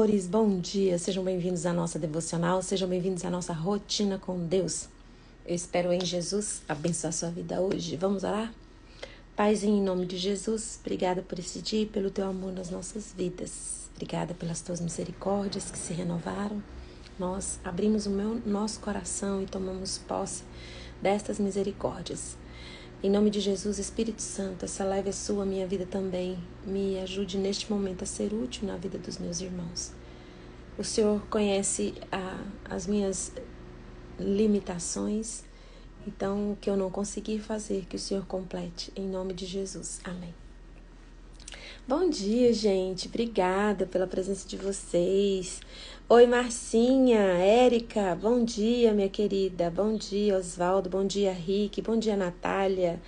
amores, bom dia, sejam bem-vindos à nossa devocional, sejam bem-vindos à nossa rotina com Deus. Eu espero em Jesus abençoar a sua vida hoje. Vamos orar? Paizinho, em nome de Jesus, obrigada por esse dia e pelo teu amor nas nossas vidas. Obrigada pelas tuas misericórdias que se renovaram. Nós abrimos nosso coração e tomamos posse destas misericórdias. Em nome de Jesus, Espírito Santo, essa live é sua, minha vida também. Me ajude neste momento a ser útil na vida dos meus irmãos. O Senhor conhece as minhas limitações, então o que eu não conseguir fazer, que o Senhor complete. Em nome de Jesus. Amém. Bom dia, gente. Obrigada pela presença de vocês. Oi, Marcinha, Érica, bom dia, minha querida. Bom dia, Osvaldo. Bom dia, Rick. Bom dia, Natália.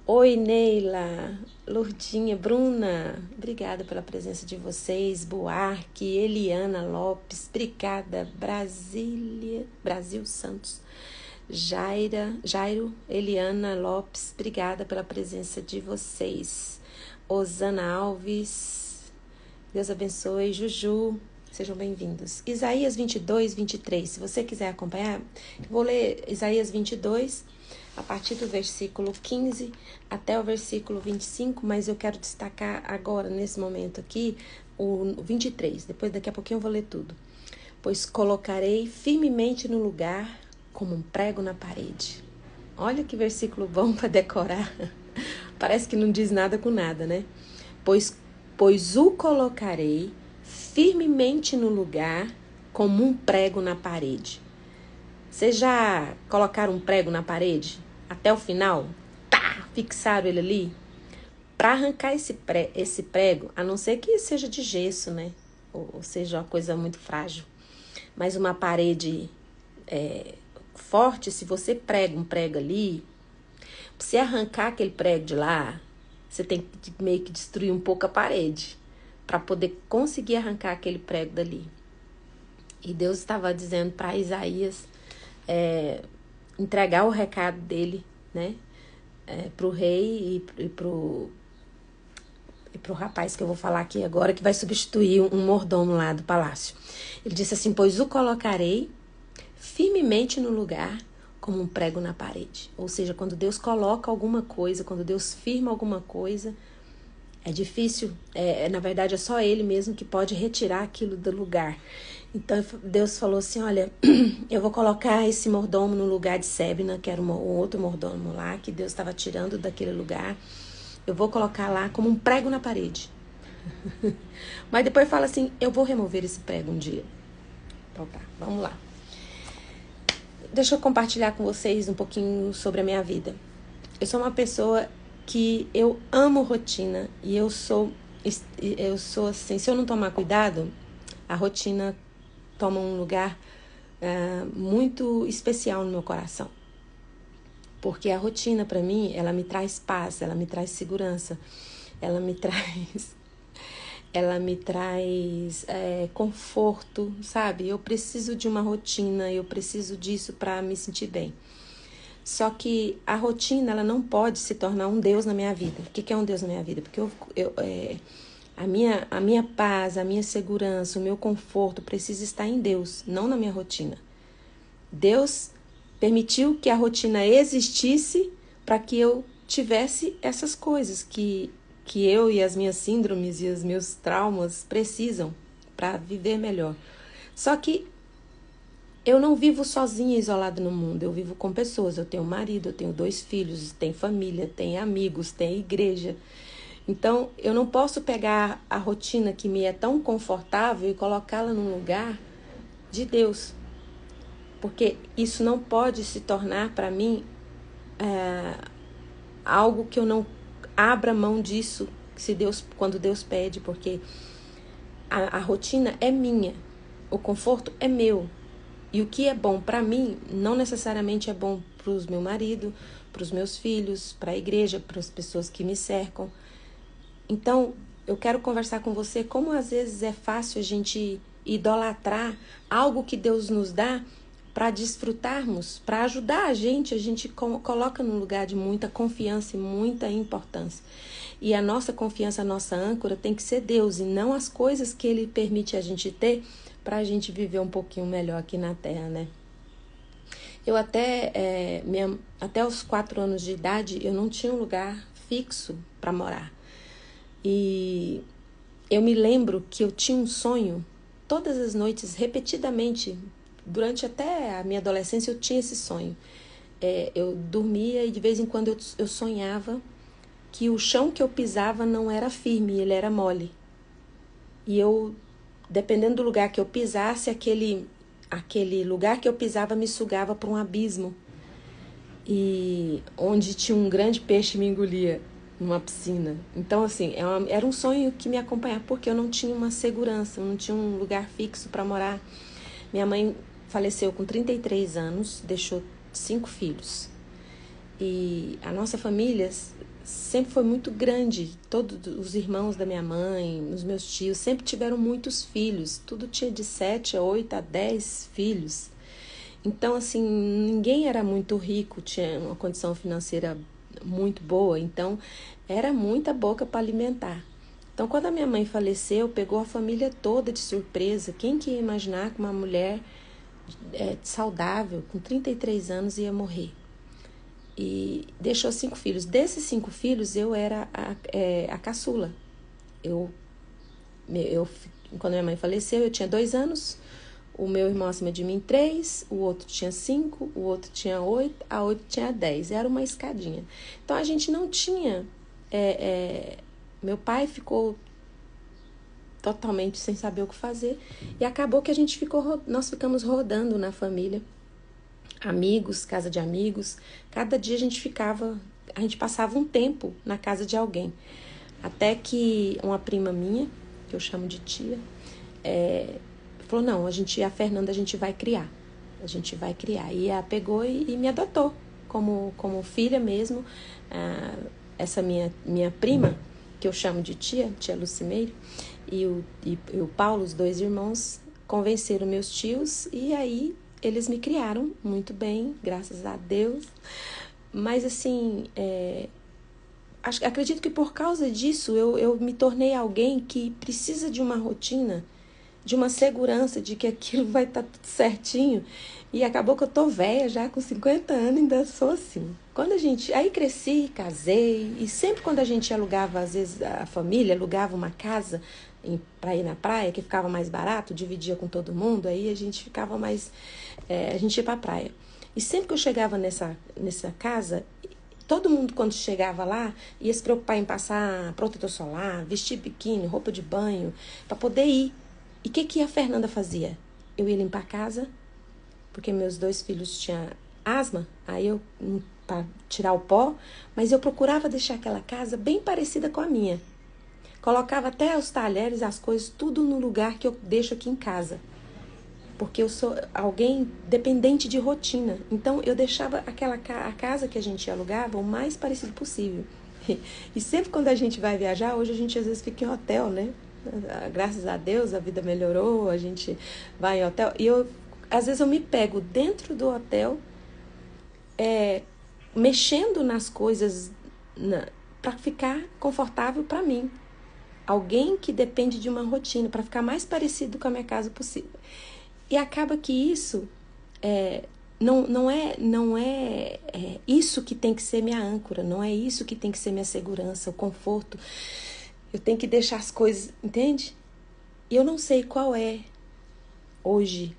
Oi, Neila, Lourdinha, Bruna. Obrigada pela presença de vocês. Buarque, Eliana Lopes. Obrigada, Brasil Santos. Jairo, Eliana Lopes. Obrigada pela presença de vocês. Osana Alves, Deus abençoe. Juju, sejam bem-vindos. Isaías 22, 23, se você quiser acompanhar, eu vou ler Isaías 22, a partir do versículo 15 até o versículo 25, mas eu quero destacar agora, nesse momento aqui, o 23, daqui a pouquinho eu vou ler tudo. Pois colocarei firmemente no lugar como um prego na parede. Olha que versículo bom para decorar. Parece que não diz nada com nada, né? Pois o colocarei firmemente no lugar como um prego na parede. Vocês já colocaram um prego na parede? Até o final? Fixaram ele ali? Para arrancar esse prego, a não ser que seja de gesso, né? Ou seja uma coisa muito frágil. Mas uma parede forte, se você prega um prego ali, pra você arrancar aquele prego de lá, você tem que meio que destruir um pouco a parede para poder conseguir arrancar aquele prego dali. E Deus estava dizendo para Isaías entregar o recado dele, né, pro rei e pro rapaz que eu vou falar aqui agora, que vai substituir um mordomo lá do palácio. Ele disse assim: pois o colocarei firmemente no lugar como um prego na parede. Ou seja, quando Deus coloca alguma coisa, quando Deus firma alguma coisa, é difícil, na verdade é só Ele mesmo que pode retirar aquilo do lugar. Então Deus falou assim: olha, eu vou colocar esse mordomo no lugar de Sébina, que era um outro mordomo lá, que Deus estava tirando daquele lugar. Eu vou colocar lá como um prego na parede. Mas depois fala assim: eu vou remover esse prego um dia. Então tá, vamos lá. Deixa eu compartilhar com vocês um pouquinho sobre a minha vida. Eu sou uma pessoa que eu amo rotina e eu sou assim, se eu não tomar cuidado, a rotina toma um lugar muito especial no meu coração. Porque a rotina, para mim, ela me traz paz, ela me traz segurança, ela me traz conforto, sabe? Eu preciso de uma rotina, eu preciso disso para me sentir bem. Só que a rotina, ela não pode se tornar um Deus na minha vida. O que é um Deus na minha vida? Porque a minha paz, a minha segurança, o meu conforto precisa estar em Deus, não na minha rotina. Deus permitiu que a rotina existisse para que eu tivesse essas coisas que eu e as minhas síndromes e os meus traumas precisam para viver melhor. Só que eu não vivo sozinha, isolada no mundo. Eu vivo com pessoas. Eu tenho marido, eu tenho 2 filhos, tenho família, tenho amigos, tenho igreja. Então, eu não posso pegar a rotina que me é tão confortável e colocá-la num lugar de Deus. Porque isso não pode se tornar para mim algo que eu não abra mão disso quando Deus pede, porque a rotina é minha, o conforto é meu. E o que é bom para mim não necessariamente é bom para o meu marido, para os meus filhos, para a igreja, para as pessoas que me cercam. Então, eu quero conversar com você como às vezes é fácil a gente idolatrar algo que Deus nos dá para desfrutarmos, para ajudar a gente coloca num lugar de muita confiança e muita importância. E a nossa confiança, a nossa âncora tem que ser Deus e não as coisas que Ele permite a gente ter para a gente viver um pouquinho melhor aqui na Terra, né? Eu até os 4 anos de idade, eu não tinha um lugar fixo para morar. E eu me lembro que eu tinha um sonho, todas as noites, repetidamente, durante até a minha adolescência, eu tinha esse sonho. Eu dormia e de vez em quando eu sonhava que o chão que eu pisava não era firme, ele era mole. E eu, dependendo do lugar que eu pisasse, aquele lugar que eu pisava me sugava para um abismo. E onde tinha um grande peixe me engolia numa piscina. Então, assim, era um sonho que me acompanhava, porque eu não tinha uma segurança, eu não tinha um lugar fixo para morar. Minha mãe faleceu com 33 anos, deixou 5 filhos. E a nossa família sempre foi muito grande. Todos os irmãos da minha mãe, os meus tios, sempre tiveram muitos filhos. Tudo tinha de 7 a 8 a 10 filhos. Então, assim, ninguém era muito rico, tinha uma condição financeira muito boa. Então, era muita boca para alimentar. Então, quando a minha mãe faleceu, pegou a família toda de surpresa. Quem que ia imaginar que uma mulher saudável, com 33 anos, ia morrer? E deixou 5 filhos. Desses 5 filhos, eu era a caçula. Quando minha mãe faleceu, eu tinha 2 anos. O meu irmão acima de mim, 3. O outro tinha 5. O outro tinha 8. A outra tinha 10. Era uma escadinha. Então, a gente não tinha... meu pai ficou totalmente sem saber o que fazer. E acabou que nós ficamos rodando na família. Amigos, casa de amigos. Cada dia a gente passava um tempo na casa de alguém. Até que uma prima minha, que eu chamo de tia, falou, não, a Fernanda a gente vai criar. A gente vai criar. E ela pegou e me adotou como filha mesmo. Essa minha prima, que eu chamo de tia Lucimeire, e o Paulo, os 2 irmãos, convenceram meus tios e aí eles me criaram muito bem, graças a Deus. Mas, assim, acredito que por causa disso eu me tornei alguém que precisa de uma rotina, de uma segurança, de que aquilo vai estar tudo certinho. E acabou que eu tô velha já, com 50 anos, ainda sou assim. Aí cresci, casei, e sempre quando a gente alugava, às vezes a família alugava uma casa para ir na praia, que ficava mais barato, dividia com todo mundo, aí a gente ficava mais... a gente ia pra praia. E sempre que eu chegava nessa casa, todo mundo quando chegava lá ia se preocupar em passar protetor solar, vestir biquíni, roupa de banho, para poder ir. E o que a Fernanda fazia? Eu ia limpar a casa, porque meus 2 filhos tinham asma, aí para tirar o pó, mas eu procurava deixar aquela casa bem parecida com a minha. Colocava até os talheres, as coisas, tudo no lugar que eu deixo aqui em casa. Porque eu sou alguém dependente de rotina. Então, eu deixava a casa que a gente alugava o mais parecido possível. E sempre quando a gente vai viajar, hoje a gente às vezes fica em hotel, né? Graças a Deus, a vida melhorou, a gente vai em hotel. E às vezes eu me pego dentro do hotel, mexendo nas coisas para ficar confortável para mim. Alguém que depende de uma rotina, para ficar mais parecido com a minha casa possível. E acaba que isso não é isso que tem que ser minha âncora, não é isso que tem que ser minha segurança, o conforto. Eu tenho que deixar as coisas, entende? E eu não sei qual é hoje,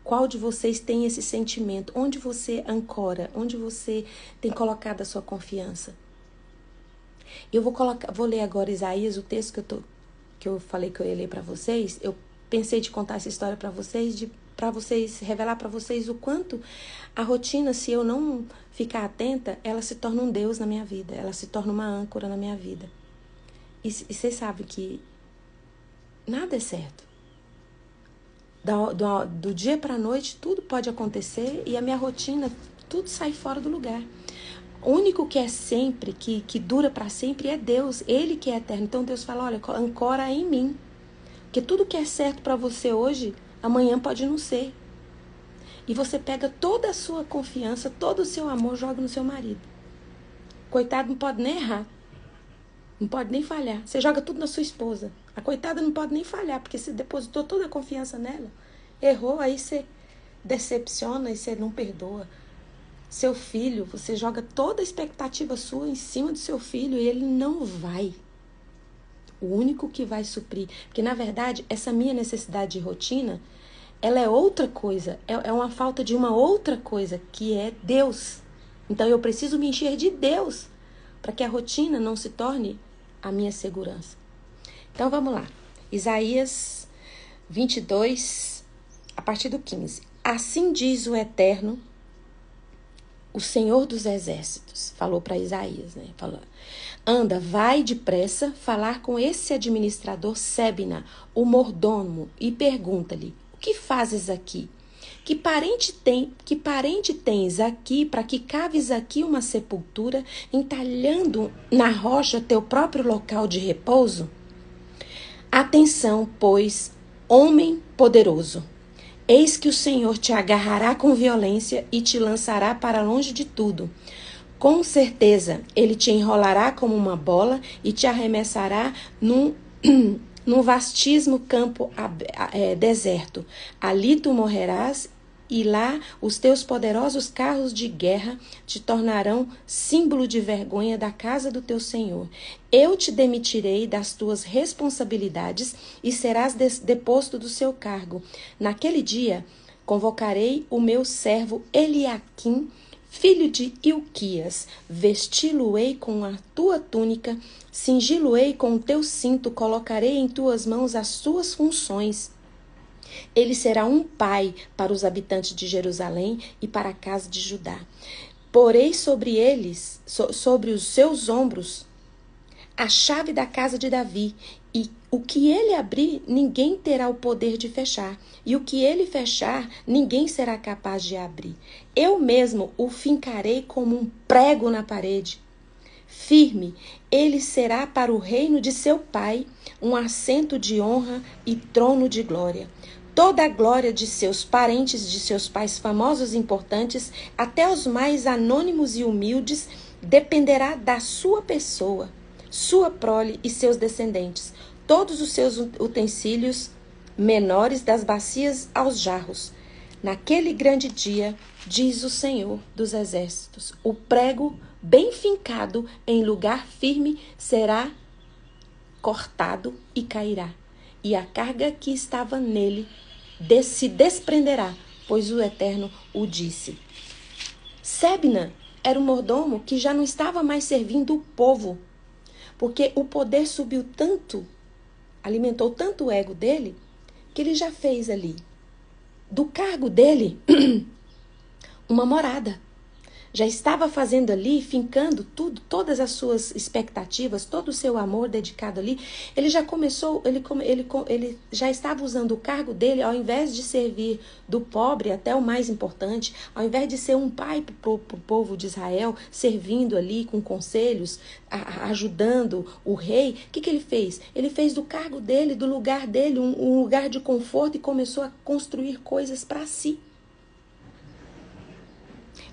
qual de vocês tem esse sentimento, onde você ancora, onde você tem colocado a sua confiança. Eu vou ler agora Isaías, o texto que eu falei que eu ia ler para vocês. Eu pensei de contar essa história para vocês, revelar para vocês o quanto a rotina, se eu não ficar atenta, ela se torna um Deus na minha vida, ela se torna uma âncora na minha vida. E vocês sabem que nada é certo. Do dia para a noite, tudo pode acontecer e a minha rotina, tudo sai fora do lugar. O único que é sempre, que dura para sempre é Deus, Ele que é eterno. Então Deus fala, olha, ancora em mim. Porque tudo que é certo para você hoje amanhã pode não ser. E você pega toda a sua confiança, todo o seu amor, joga no seu marido. Coitado não pode nem errar. Não pode nem falhar. Você joga tudo na sua esposa. A coitada não pode nem falhar, porque você depositou toda a confiança nela. Errou, aí você decepciona e você não perdoa. Seu filho, você joga toda a expectativa sua em cima do seu filho e ele não vai. O único que vai suprir. Porque, na verdade, essa minha necessidade de rotina, ela é outra coisa. É uma falta de uma outra coisa, que é Deus. Então, eu preciso me encher de Deus para que a rotina não se torne a minha segurança. Então, vamos lá. Isaías 22, a partir do 15. Assim diz o Eterno, o Senhor dos Exércitos. Falou para Isaías, né? Falou: anda, vai depressa falar com esse administrador Sebna, o mordomo, e pergunta-lhe: o que fazes aqui? Que parente tens aqui para que caves aqui uma sepultura, entalhando na rocha teu próprio local de repouso? Atenção, pois, homem poderoso. Eis que o Senhor te agarrará com violência e te lançará para longe de tudo. Com certeza, ele te enrolará como uma bola e te arremessará num vastíssimo campo deserto. Ali tu morrerás e lá os teus poderosos carros de guerra te tornarão símbolo de vergonha da casa do teu Senhor. Eu te demitirei das tuas responsabilidades e serás deposto do seu cargo. Naquele dia, convocarei o meu servo Eliaquim, filho de Ilquias, vesti-lo-ei com a tua túnica, cingi-lo-ei com o teu cinto, colocarei em tuas mãos as tuas funções. Ele será um pai para os habitantes de Jerusalém e para a casa de Judá. Porei sobre eles, sobre os seus ombros, a chave da casa de Davi, e o que ele abrir, ninguém terá o poder de fechar, e o que ele fechar, ninguém será capaz de abrir. Eu mesmo o fincarei como um prego na parede. Firme, ele será para o reino de seu pai, um assento de honra e trono de glória. Toda a glória de seus parentes, de seus pais famosos e importantes, até os mais anônimos e humildes, dependerá da sua pessoa, sua prole e seus descendentes. Todos os seus utensílios menores, das bacias aos jarros. Naquele grande dia, diz o Senhor dos Exércitos, o prego bem fincado em lugar firme será cortado e cairá, e a carga que estava nele se desprenderá, pois o Eterno o disse. Sebna era um mordomo que já não estava mais servindo o povo, porque o poder subiu tanto, alimentou tanto o ego dele, que ele já fez ali do cargo dele uma morada. Já estava fazendo ali, fincando tudo, todas as suas expectativas, todo o seu amor dedicado ali. Ele já começou, ele já estava usando o cargo dele, ao invés de servir do pobre até o mais importante, ao invés de ser um pai para o povo de Israel, servindo ali com conselhos, ajudando o rei. O que ele fez? Ele fez do cargo dele, do lugar dele, um lugar de conforto, e começou a construir coisas para si.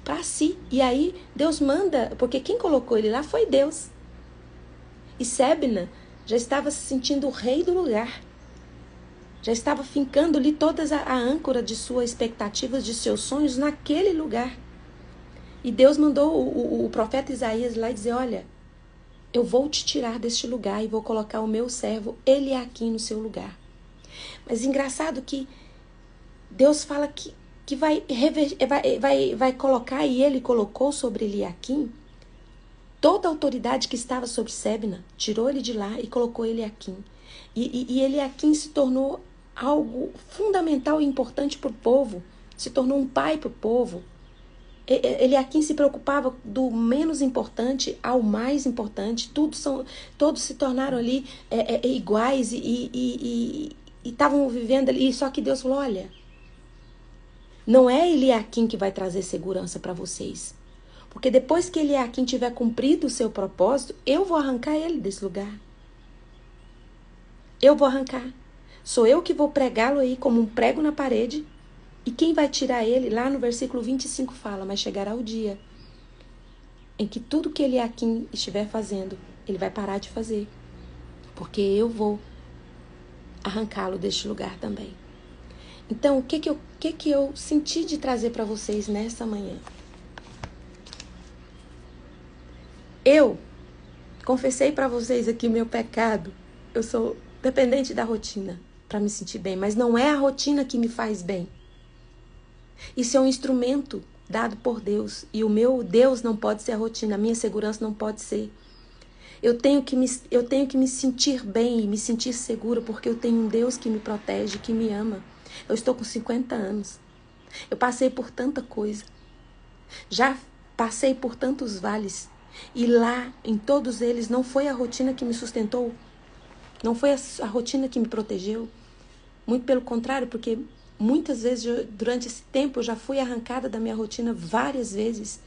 Para si. E aí Deus manda, porque quem colocou ele lá foi Deus. E Sebna já estava se sentindo o rei do lugar. Já estava fincando ali todas a âncora de suas expectativas, de seus sonhos naquele lugar. E Deus mandou o profeta Isaías lá dizer: olha, eu vou te tirar deste lugar e vou colocar o meu servo Eliaquim no seu lugar. Mas engraçado que Deus fala que vai colocar, e ele colocou sobre Eliaquim toda a autoridade que estava sobre Sebna, tirou ele de lá e colocou Eliaquim. E Eliaquim se tornou algo fundamental e importante para o povo, se tornou um pai para o povo. Eliaquim se preocupava do menos importante ao mais importante, todos se tornaram ali iguais e estavam vivendo ali, só que Deus falou: olha, não é Eliaquim que vai trazer segurança para vocês. Porque depois que Eliaquim tiver cumprido o seu propósito, eu vou arrancar ele desse lugar. Eu vou arrancar. Sou eu que vou pregá-lo aí como um prego na parede. E quem vai tirar ele? Lá no versículo 25 fala, mas chegará o dia em que tudo que ele aqui estiver fazendo, ele vai parar de fazer. Porque eu vou arrancá-lo deste lugar também. Então, o que eu senti de trazer para vocês nessa manhã? Eu confessei para vocês aqui o meu pecado. Eu sou dependente da rotina para me sentir bem, mas não é a rotina que me faz bem. Isso é um instrumento dado por Deus, e o meu Deus não pode ser a rotina, a minha segurança não pode ser. Eu tenho que me sentir bem e me sentir segura, porque eu tenho um Deus que me protege, que me ama. Eu estou com 50 anos. Eu passei por tanta coisa. Já passei por tantos vales. E lá, em todos eles, não foi a rotina que me sustentou. Não foi a rotina que me protegeu. Muito pelo contrário, porque muitas vezes, durante esse tempo, eu já fui arrancada da minha rotina várias vezes.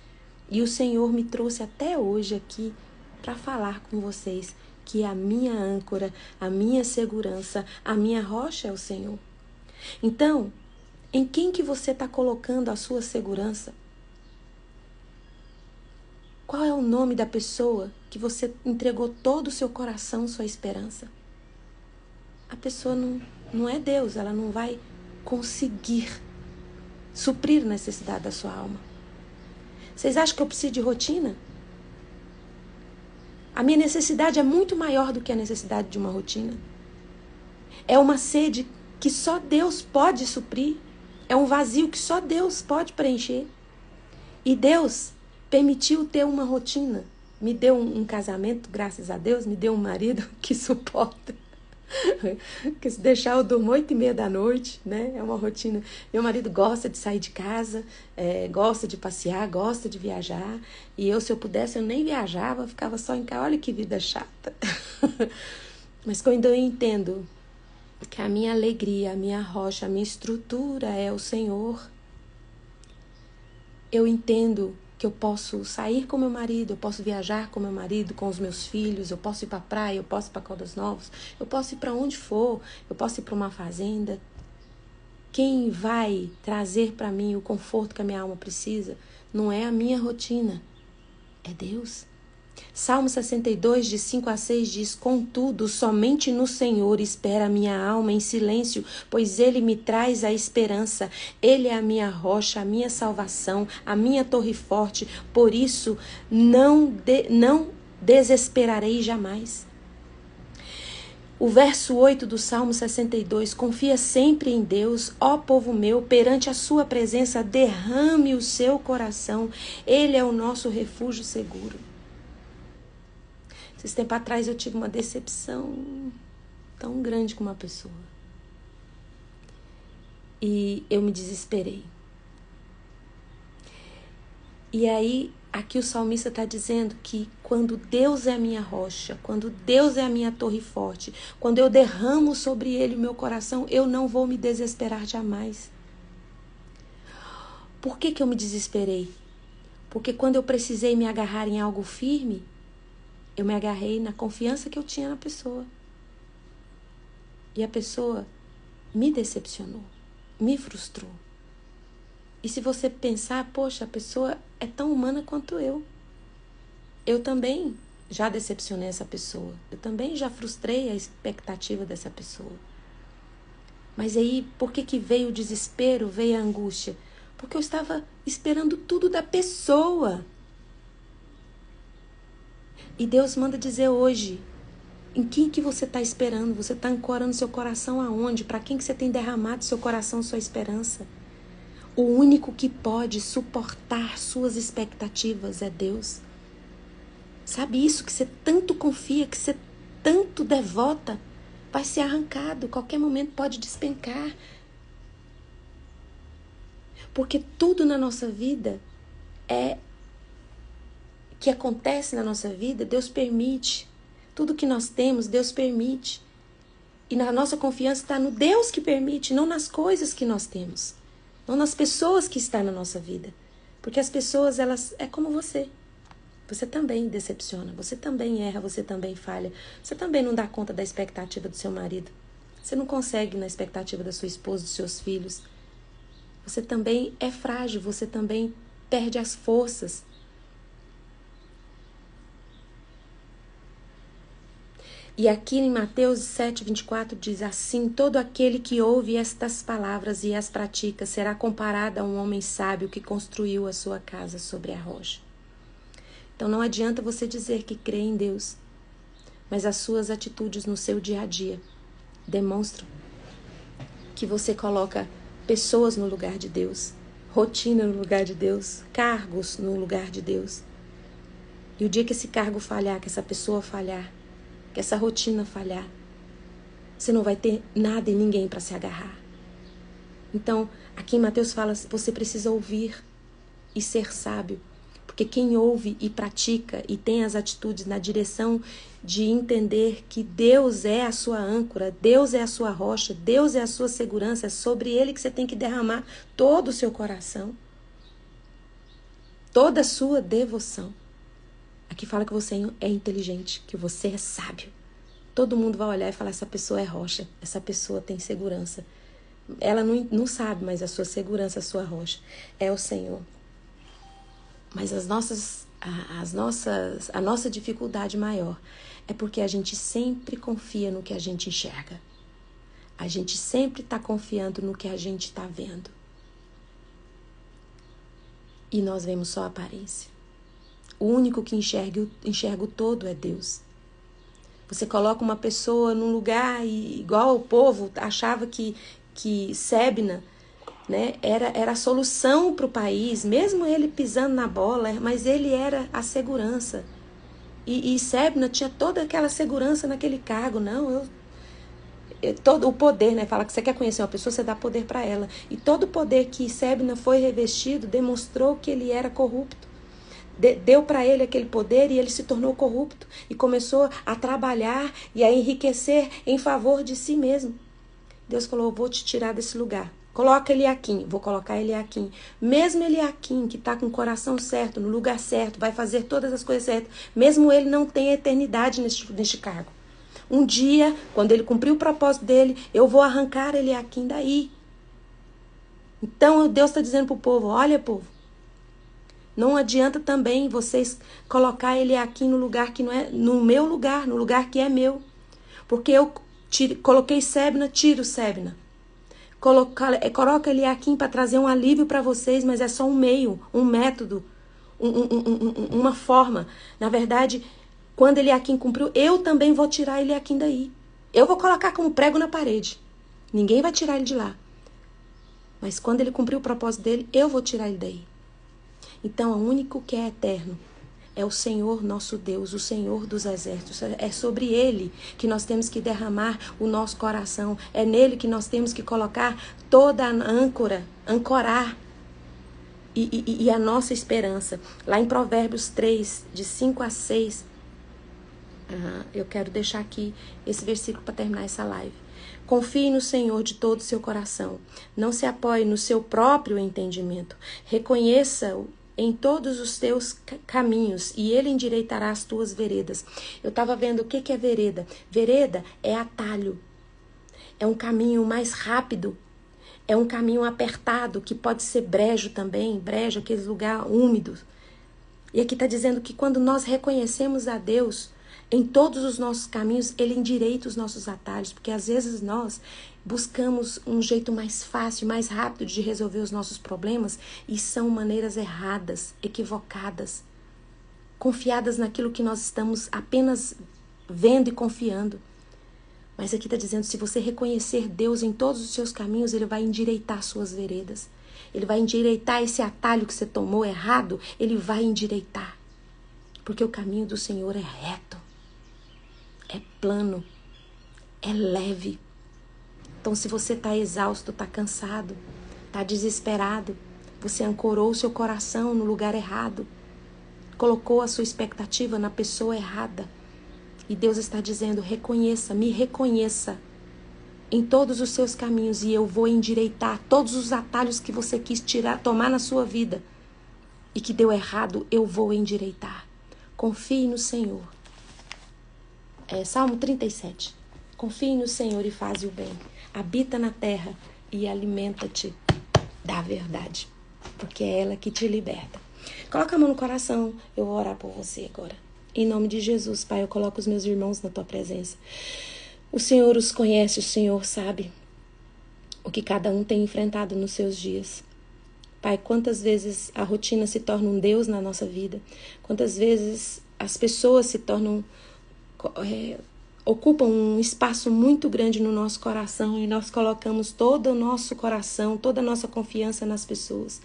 E o Senhor me trouxe até hoje aqui para falar com vocês que a minha âncora, a minha segurança, a minha rocha é o Senhor. Então, em quem que você está colocando a sua segurança? Qual é o nome da pessoa que você entregou todo o seu coração, sua esperança? A pessoa não é Deus, ela não vai conseguir suprir a necessidade da sua alma. Vocês acham que eu preciso de rotina? A minha necessidade é muito maior do que a necessidade de uma rotina. É uma sede que só Deus pode suprir. É um vazio que só Deus pode preencher. E Deus permitiu ter uma rotina. Me deu um casamento, graças a Deus, me deu um marido que suporta. Que se deixar eu durmo 8h30 da noite, né? É uma rotina. Meu marido gosta de sair de casa, gosta de passear, gosta de viajar. E eu, se eu pudesse, eu nem viajava, ficava só em casa. Olha que vida chata. Mas quando eu entendo que a minha alegria, a minha rocha, a minha estrutura é o Senhor, eu entendo que eu posso sair com meu marido, eu posso viajar com meu marido, com os meus filhos, eu posso ir para a praia, eu posso ir para Caldas Novas, eu posso ir para onde for, eu posso ir para uma fazenda. Quem vai trazer para mim o conforto que a minha alma precisa não é a minha rotina, é Deus. Salmo 62, de 5-6 diz: Contudo, somente no Senhor espera a minha alma em silêncio, pois Ele me traz a esperança. Ele é a minha rocha, a minha salvação, a minha torre forte. Por isso, não desesperarei jamais. O verso 8 do Salmo 62, confia sempre em Deus, ó povo meu, perante a sua presença, derrame o seu coração. Ele é o nosso refúgio seguro. Esse tempo atrás eu tive uma decepção tão grande com uma pessoa. E eu me desesperei. E aí, aqui o salmista está dizendo que quando Deus é a minha rocha, quando Deus é a minha torre forte, quando eu derramo sobre Ele o meu coração, eu não vou me desesperar jamais. Por que eu me desesperei? Porque quando eu precisei me agarrar em algo firme, eu me agarrei na confiança que eu tinha na pessoa. E a pessoa me decepcionou, me frustrou. E se você pensar, poxa, a pessoa é tão humana quanto eu. Eu também já decepcionei essa pessoa. Eu também já frustrei a expectativa dessa pessoa. Mas aí, por que veio o desespero, veio a angústia? Porque eu estava esperando tudo da pessoa. E Deus manda dizer hoje, em quem que você está esperando? Você está ancorando seu coração aonde? Para quem que você tem derramado seu coração, sua esperança? O único que pode suportar suas expectativas é Deus. Sabe isso que você tanto confia, que você tanto devota, vai ser arrancado, qualquer momento pode despencar. Porque tudo na nossa vida que acontece na nossa vida, Deus permite. Tudo que nós temos, Deus permite. E na nossa confiança está no Deus que permite, não nas coisas que nós temos. Não nas pessoas que estão na nossa vida. Porque as pessoas, elas é como você. Você também decepciona, você também erra, você também falha. Você também não dá conta da expectativa do seu marido. Você não consegue na expectativa da sua esposa, dos seus filhos. Você também é frágil, você também perde as forças. E aqui em Mateus 7:24 diz assim: todo aquele que ouve estas palavras e as pratica será comparado a um homem sábio que construiu a sua casa sobre a rocha. Então não adianta você dizer que crê em Deus, mas as suas atitudes no seu dia a dia demonstram que você coloca pessoas no lugar de Deus, rotina no lugar de Deus, cargos no lugar de Deus. E o dia que esse cargo falhar, que essa pessoa falhar, que essa rotina falhar, você não vai ter nada e ninguém para se agarrar. Então, aqui em Mateus fala, você precisa ouvir e ser sábio. Porque quem ouve e pratica e tem as atitudes na direção de entender que Deus é a sua âncora, Deus é a sua rocha, Deus é a sua segurança, é sobre Ele que você tem que derramar todo o seu coração, toda a sua devoção. Aqui fala que você é inteligente, que você é sábio. Todo mundo vai olhar e falar, essa pessoa é rocha, essa pessoa tem segurança. Ela não sabe, mas a sua segurança, a sua rocha é o Senhor. Mas a nossa dificuldade maior é porque a gente sempre confia no que a gente enxerga. A gente sempre está confiando no que a gente está vendo. E nós vemos só a aparência. O único que enxerga o todo é Deus. Você coloca uma pessoa num lugar e, igual o povo achava que Sébina, né, era a solução para o país, mesmo ele pisando na bola, mas ele era a segurança. E Sébina tinha toda aquela segurança naquele cargo. Não, todo o poder, né? Fala que você quer conhecer uma pessoa, você dá poder para ela. E todo o poder que Sébina foi revestido demonstrou que ele era corrupto. Deu para ele aquele poder e ele se tornou corrupto. E começou a trabalhar e a enriquecer em favor de si mesmo. Deus falou, eu vou te tirar desse lugar. Coloca ele aqui, vou colocar ele aqui. Mesmo ele aqui, que está com o coração certo, no lugar certo, vai fazer todas as coisas certas, mesmo ele não tem eternidade neste cargo. Um dia, quando ele cumprir o propósito dele, eu vou arrancar ele aqui daí. Então Deus está dizendo para o povo, olha povo, não adianta também vocês colocar ele aqui no lugar que não é, no meu lugar, no lugar que é meu. Porque eu coloquei Sébina, tiro Sébina. Coloca ele aqui para trazer um alívio para vocês, mas é só um meio, um método, uma forma. Na verdade, quando ele aqui cumpriu, eu também vou tirar ele aqui daí. Eu vou colocar como prego na parede. Ninguém vai tirar ele de lá. Mas quando ele cumprir o propósito dele, eu vou tirar ele daí. Então, o único que é eterno é o Senhor nosso Deus, o Senhor dos exércitos. É sobre Ele que nós temos que derramar o nosso coração. É nele que nós temos que colocar toda a âncora, ancorar e a nossa esperança. Lá em Provérbios 3, de 5 a 6, eu quero deixar aqui esse versículo para terminar essa live. Confie no Senhor de todo o seu coração. Não se apoie no seu próprio entendimento. Reconheça-o em todos os teus caminhos, e ele endireitará as tuas veredas. Eu estava vendo o que é vereda. Vereda é atalho. É um caminho mais rápido. É um caminho apertado, que pode ser brejo também. Brejo, aqueles lugares úmidos. E aqui está dizendo que quando nós reconhecemos a Deus em todos os nossos caminhos, ele endireita os nossos atalhos. Porque às vezes nós buscamos um jeito mais fácil, mais rápido de resolver os nossos problemas, e são maneiras erradas, equivocadas, confiadas naquilo que nós estamos apenas vendo e confiando. Mas aqui está dizendo, se você reconhecer Deus em todos os seus caminhos, ele vai endireitar suas veredas. Ele vai endireitar esse atalho que você tomou errado, ele vai endireitar. Porque o caminho do Senhor é reto, é plano, é leve. Então, se você está exausto, está cansado, está desesperado, você ancorou o seu coração no lugar errado, colocou a sua expectativa na pessoa errada, e Deus está dizendo, reconheça, me reconheça em todos os seus caminhos, e eu vou endireitar todos os atalhos que você quis tomar na sua vida, e que deu errado, eu vou endireitar. Confie no Senhor. Salmo 37. Confie no Senhor e faze o bem. Habita na terra e alimenta-te da verdade, porque é ela que te liberta. Coloca a mão no coração, eu vou orar por você agora. Em nome de Jesus, Pai, eu coloco os meus irmãos na tua presença. O Senhor os conhece, o Senhor sabe o que cada um tem enfrentado nos seus dias. Pai, quantas vezes a rotina se torna um Deus na nossa vida? Quantas vezes as pessoas se tornam... ocupam um espaço muito grande no nosso coração e nós colocamos todo o nosso coração, toda a nossa confiança nas pessoas.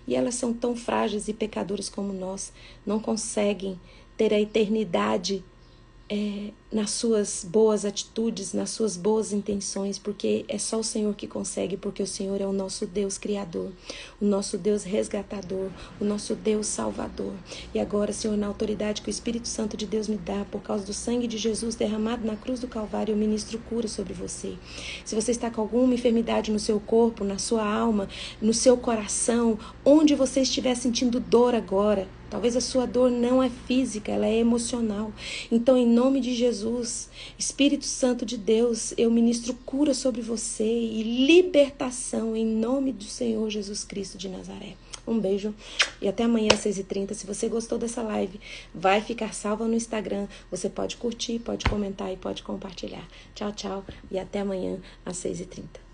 E elas são tão frágeis e pecadoras como nós, não conseguem ter a eternidade nas suas boas atitudes, nas suas boas intenções, porque é só o Senhor que consegue, porque o Senhor é o nosso Deus criador, o nosso Deus resgatador, o nosso Deus salvador. E agora, Senhor, na autoridade que o Espírito Santo de Deus me dá, por causa do sangue de Jesus derramado na cruz do Calvário, eu ministro cura sobre você. Se você está com alguma enfermidade no seu corpo, na sua alma, no seu coração, onde você estiver sentindo dor agora, talvez a sua dor não é física, ela é emocional. Então, em nome de Jesus, Espírito Santo de Deus, eu ministro cura sobre você e libertação em nome do Senhor Jesus Cristo de Nazaré. Um beijo e até amanhã às 6h30. Se você gostou dessa live, vai ficar salva no Instagram. Você pode curtir, pode comentar e pode compartilhar. Tchau, tchau e até amanhã às 6h30.